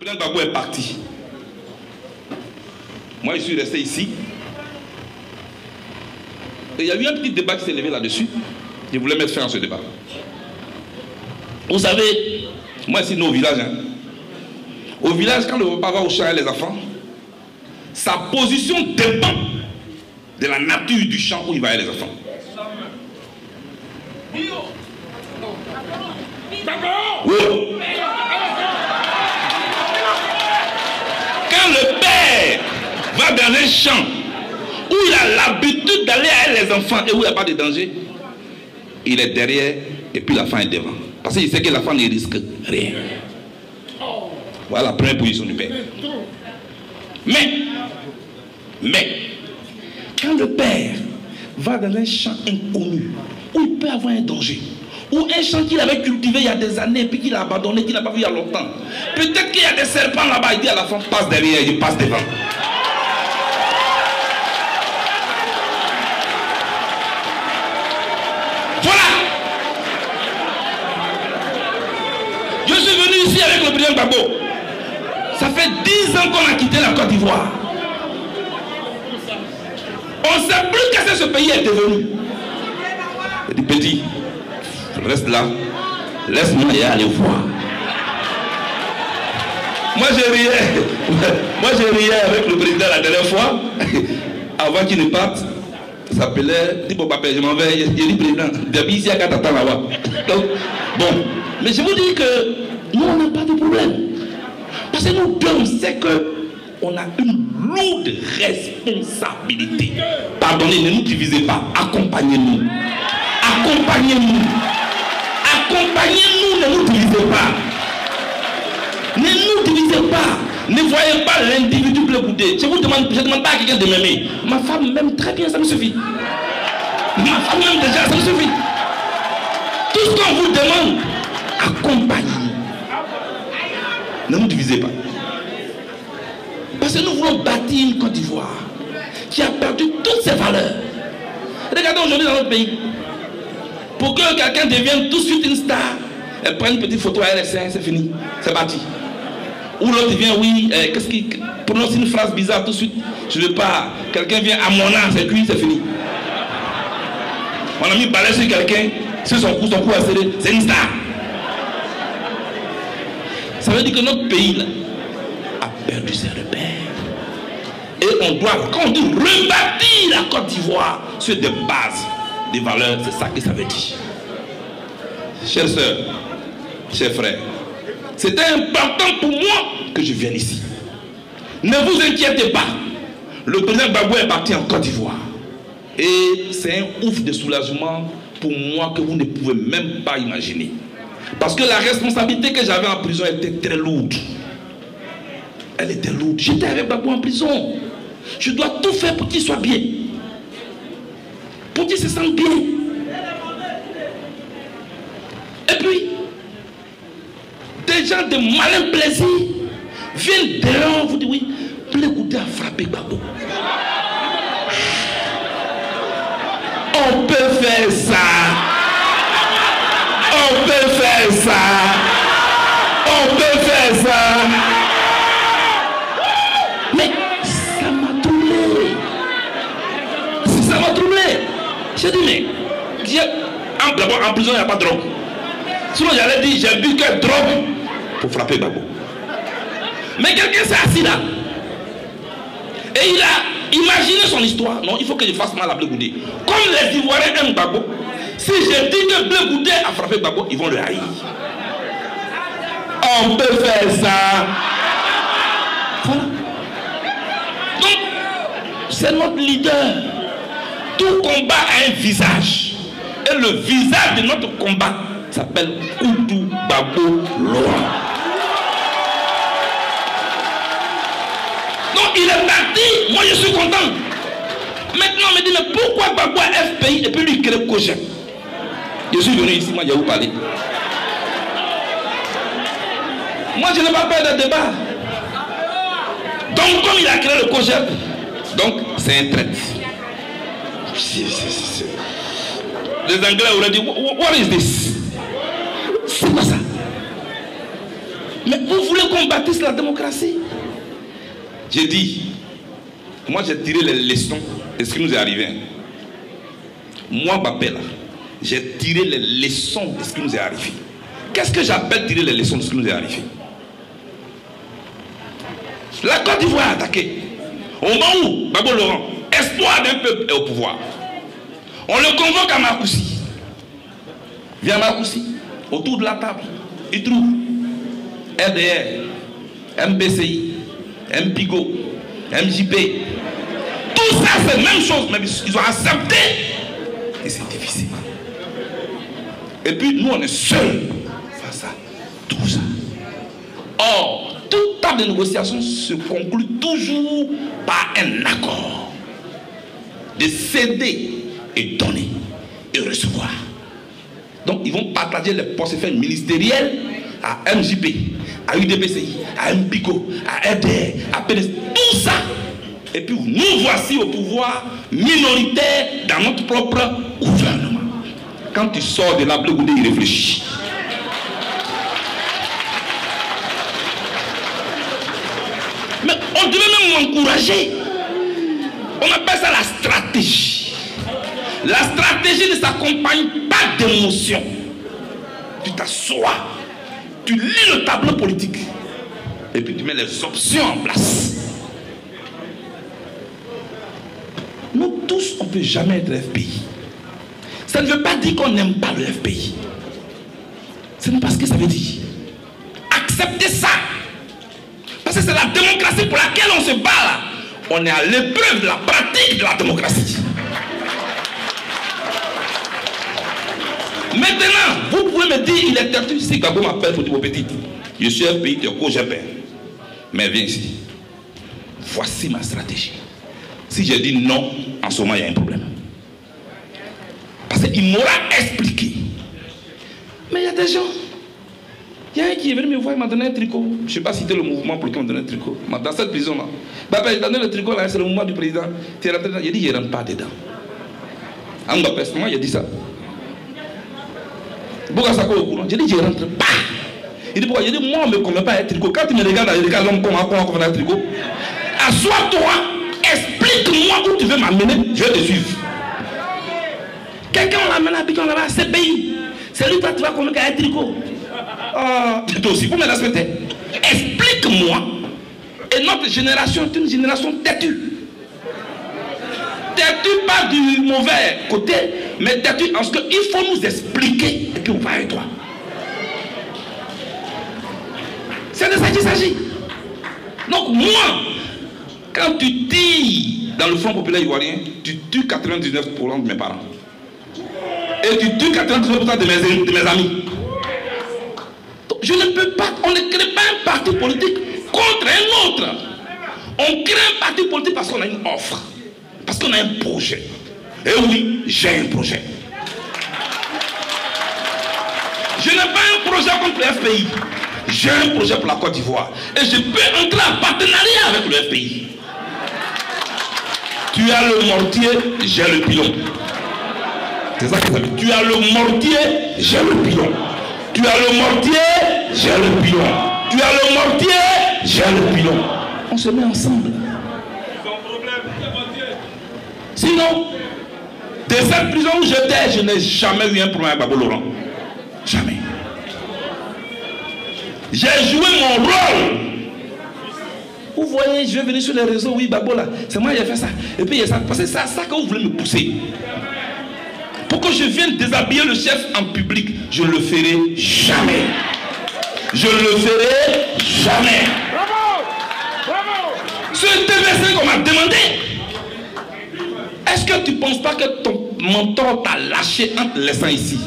président Gbagbo est parti. Moi, je suis resté ici. Et il y a eu un petit débat qui s'est levé là-dessus. Je voulais mettre fin à ce débat. Vous savez, moi, ici, nous, au village, hein. Au village, quand le papa va au champ et les enfants, sa position dépend de la nature du champ où il va avec les enfants. Oui. Quand le père va dans un champ où il a l'habitude d'aller avec les enfants et où il n'y a pas de danger, il est derrière et puis l'enfant est devant. Parce qu'il sait que l'enfant ne risque rien. Voilà la première position du père. Mais, quand le père va dans un champ inconnu, où il peut avoir un danger, ou un champ qu'il avait cultivé il y a des années, puis qu'il a abandonné, qu'il n'a pas vu il y a longtemps, peut-être qu'il y a des serpents là-bas, il dit à la femme, passe derrière, il passe devant. Voilà. Je suis venu ici avec le président Gbagbo. Ça fait 10 ans qu'on a quitté la Côte d'Ivoire. On ne sait plus qu'est-ce que ce pays est devenu. Je dis, petit, reste là, laisse-moi y aller voir. Moi je riais avec le président la dernière fois, avant qu'il ne parte. Ça s'appelait, dit bon papa, je m'en vais, il dit président, depuis ici à Katata là-bas. Donc, bon, mais je vous dis que nous on n'a pas de problème. Parce que nous deux, on sait qu'on a une lourde responsabilité. Pardonnez, ne nous divisez pas, accompagnez-nous. Accompagnez-nous. Accompagnez-nous, ne nous divisez pas. Ne nous divisez pas. Ne voyez pas l'individu Blé-Goudé. Je ne demande pas à quelqu'un de m'aimer. Ma femme m'aime très bien, ça me suffit. Ma femme m'aime déjà, ça me suffit. Tout ce qu'on vous demande, accompagnez-nous. Ne nous divisez pas. Parce que nous voulons bâtir une Côte d'Ivoire qui a perdu toutes ses valeurs. Regardez aujourd'hui dans notre pays. Pour que quelqu'un devienne tout de suite une star, elle prend une petite photo à LS1, c'est fini, c'est parti. Ou l'autre vient, oui, qu'est-ce qui prononce une phrase bizarre tout de suite, je ne veux pas. Quelqu'un vient à mon âme, c'est cuit, c'est fini. On a mis balai sur quelqu'un, sur son cou a serré, c'est une star. Ça veut dire que notre pays là, a perdu ses repères. Et on doit, quand on dit rebâtir la Côte d'Ivoire sur des bases, des valeurs, c'est ça que ça veut dire. Chères sœurs, chers frères, c'était important pour moi que je vienne ici. Ne vous inquiétez pas. Le président Gbagbo est parti en Côte d'Ivoire. Et c'est un ouf de soulagement pour moi que vous ne pouvez même pas imaginer. Parce que la responsabilité que j'avais en prison était très lourde. Elle était lourde. J'étais avec Gbagbo en prison. Je dois tout faire pour qu'il soit bien. Pour qu'il se sente bien. Et puis, des gens de malin plaisir viennent dehors, vous dites oui, Blé-Goudé a frappé Gbagbo. On peut faire ça. On peut faire ça. On peut faire ça. Mais ça m'a troublé. Ça m'a troublé. J'ai dit, mais d'abord en prison, il n'y a pas de drogue. Sinon, j'allais dire, j'ai bu que drogue pour frapper Gbagbo. Mais quelqu'un s'est assis là. Et il a imaginé son histoire. Non, il faut que je fasse mal à Blé-Goudé. Comme les Ivoiriens aiment Gbagbo, si je dis que Blé-Goudé a frappé Gbagbo, ils vont le haïr. On peut faire ça. Voilà. Donc, c'est notre leader. Tout combat a un visage. Et le visage de notre combat s'appelle Koudou Gbagbo Laurent. Donc il est parti, moi je suis content. Maintenant on me dit, mais pourquoi Gbagbo a FPI et puis lui crée Cogep? Je suis venu ici, moi je vais vous parler. Moi je n'ai pas peur de débat. Donc comme il a créé le Cogep, donc c'est un traite. Les Anglais auraient dit, what is this? C'est quoi ça? Mais vous voulez qu'on bâtisse la démocratie? J'ai dit, moi j'ai tiré les leçons de ce qui nous est arrivé. Moi, Babel, j'ai tiré les leçons de ce qui nous est arrivé. Qu'est-ce que j'appelle tirer les leçons de ce qui nous est arrivé? La Côte d'Ivoire a attaqué. Au moment où Gbagbo Laurent, espoir d'un peuple, est au pouvoir, on le convoque à Marcoussis. Viens à Marcoussis, autour de la table, il trouve RDR, MBCI, MPIGO, MJP. Tout ça, c'est la même chose, mais ils ont accepté. Et c'est difficile. Et puis, nous, on est seuls face à tout ça. Or, toute table de négociation se conclut toujours par un accord de céder et donner et recevoir. Donc, ils vont partager les portefeuilles ministériels à MJP, à UDPCI, à MPICO, à RDR, à PDS, tout ça. Et puis, nous voici au pouvoir minoritaire dans notre propre gouvernement. Quand tu sors de la Blé Goudé, il réfléchit. Mais on devait même m'encourager. On appelle ça la stratégie. La stratégie ne s'accompagne pas d'émotion. Tu t'assois, tu lis le tableau politique et puis tu mets les options en place. Nous tous, on ne peut jamais être FPI. Ça ne veut pas dire qu'on n'aime pas le FPI. Ce n'est pas ce que ça veut dire. Acceptez ça. Parce que c'est la démocratie pour laquelle on se bat là. On est à l'épreuve de la pratique de la démocratie. Maintenant, vous pouvez me dire, il est têtu. Si Gbagbo m'appelle pour dire, petit, je suis FPI, tu es co-GPR. Mais viens ici. Voici ma stratégie. Si j'ai dit non, en ce moment, il y a un problème. Parce qu'il m'aura expliqué. Mais il y a des gens. Il y a un qui est venu me voir, il m'a donné un tricot. Je ne sais pas si c'était le mouvement pour lequel il m'a donné un tricot. Dans cette prison-là. Il m'a donné le tricot, là, c'est le mouvement du président. Tu es rentré dedans. Il a dit, je ne rentre pas dedans. En Mbapes, moi, il a dit ça. J'ai dit, je ne rentre pas. Il dit, pourquoi? J'ai dit, moi, on ne me connaît pas un tricot. Quand tu me regardes, je regarde l'homme comment on a un tricot. Assois-toi, explique-moi où tu veux m'amener, je vais te suivre. Quelqu'un l'amène à Bikon là-bas, c'est pays. C'est lui qui va convaincre un tricot. Tu aussi, vous me respectez. Explique-moi. Et notre génération est une génération têtue. Têtue pas du mauvais côté, mais têtue en ce qu'il faut nous expliquer et puis on va avec toi. C'est de ça qu'il s'agit. Donc moi, quand tu tires dans le Front populaire ivoirien, tu tues 99% de mes parents. Et tu tues 99% de mes amis. Donc, je ne peux pas, on ne crée pas un parti politique contre un autre. On crée un parti politique parce qu'on a une offre. Parce qu'on a un projet. Et oui, j'ai un projet. Je n'ai pas un projet contre le FPI. J'ai un projet pour la Côte d'Ivoire. Et je peux entrer en partenariat avec le FPI. Tu as le mortier, j'ai le pilon. C'est ça que ça veut dire. Tu as le mortier, j'ai le pilon. Tu as le mortier, j'ai le pilon. Tu as le mortier, j'ai le pilon. On se met ensemble. Sinon, de cette prison où j'étais, je n'ai jamais eu un problème avec Gbagbo Laurent. Jamais. J'ai joué mon rôle. Vous voyez, je vais venir sur les réseaux, oui, Gbagbo là, c'est moi qui ai fait ça. Et puis il y a ça, parce que c'est ça que vous voulez me pousser. Pour que je vienne déshabiller le chef en public, je ne le ferai jamais. Je ne le ferai jamais. Bravo! Bravo! Ce TV5 qu'on m'a demandé. Est-ce que tu ne penses pas que ton mentor t'a lâché en te laissant ici?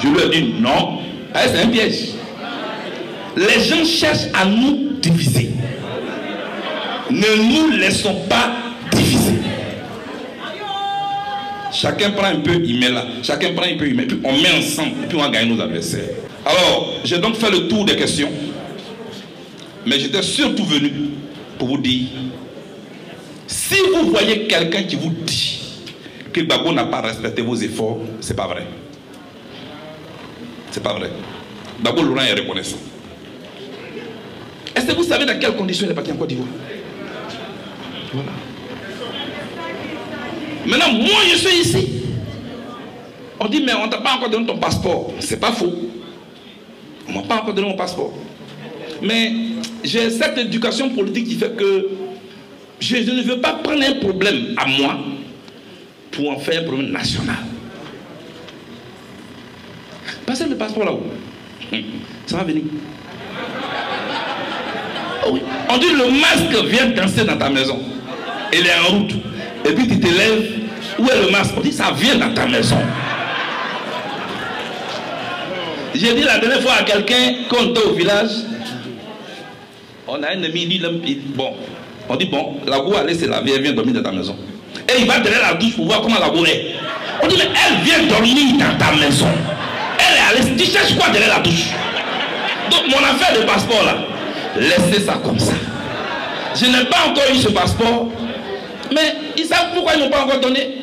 Je lui ai dit non. C'est un piège. Les gens cherchent à nous diviser. Ne nous laissons pas diviser. Chacun prend un peu, il met là. Chacun prend un peu, il met. Puis on met ensemble, puis on va gagner nos adversaires. Alors, j'ai donc fait le tour des questions. Mais j'étais surtout venu pour vous dire, si vous voyez quelqu'un qui vous dit que Gbagbo n'a pas respecté vos efforts, c'est pas vrai. C'est pas vrai. Gbagbo Laurent est reconnaissant. est-ce que vous savez dans quelles conditions il est parti en Côte d'Ivoire? Voilà. Maintenant, moi je suis ici. On dit, mais on ne t'a pas encore donné ton passeport. C'est pas faux. On ne m'a pas encore donné mon passeport. Mais j'ai cette éducation politique qui fait que je ne veux pas prendre un problème à moi pour en faire un problème national. Passez le passeport là-haut. Ça va venir. Oh oui. On dit le masque vient danser dans ta maison. Il est en route. Et puis tu te lèves. Où est le masque? On dit ça vient dans ta maison. J'ai dit la dernière fois à quelqu'un quand on était au village, on a un ami, bon, on dit bon, la go allait se laver, elle vient dormir dans ta maison. Et il va derrière la douche pour voir comment la go est. On dit mais elle vient dormir dans ta maison. Elle est allée, tu cherches quoi derrière la douche? Donc mon affaire de passeport là, laissez ça comme ça. Je n'ai pas encore eu ce passeport, mais ils savent pourquoi ils ne m'ont pas encore donné.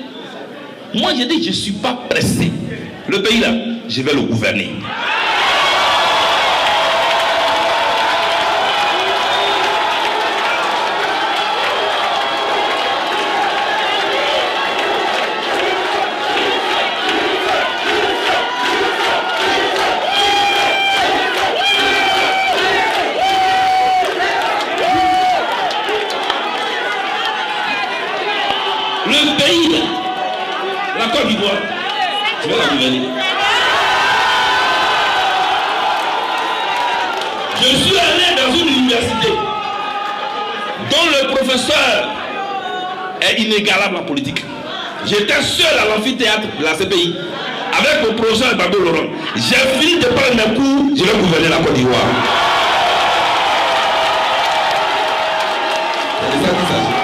Moi j'ai dit je ne suis pas pressé. Le pays là, je vais le gouverner. Le pays là, la Côte d'Ivoire, je vais la gouverner. Je suis allé dans une université dont le professeur est inégalable en politique. J'étais seul à l'amphithéâtre de la CPI avec le professeur Babou Laurent. J'ai fini de prendre mes cours, je vais gouverner la Côte d'Ivoire. C'est de ça qu'il s'agit.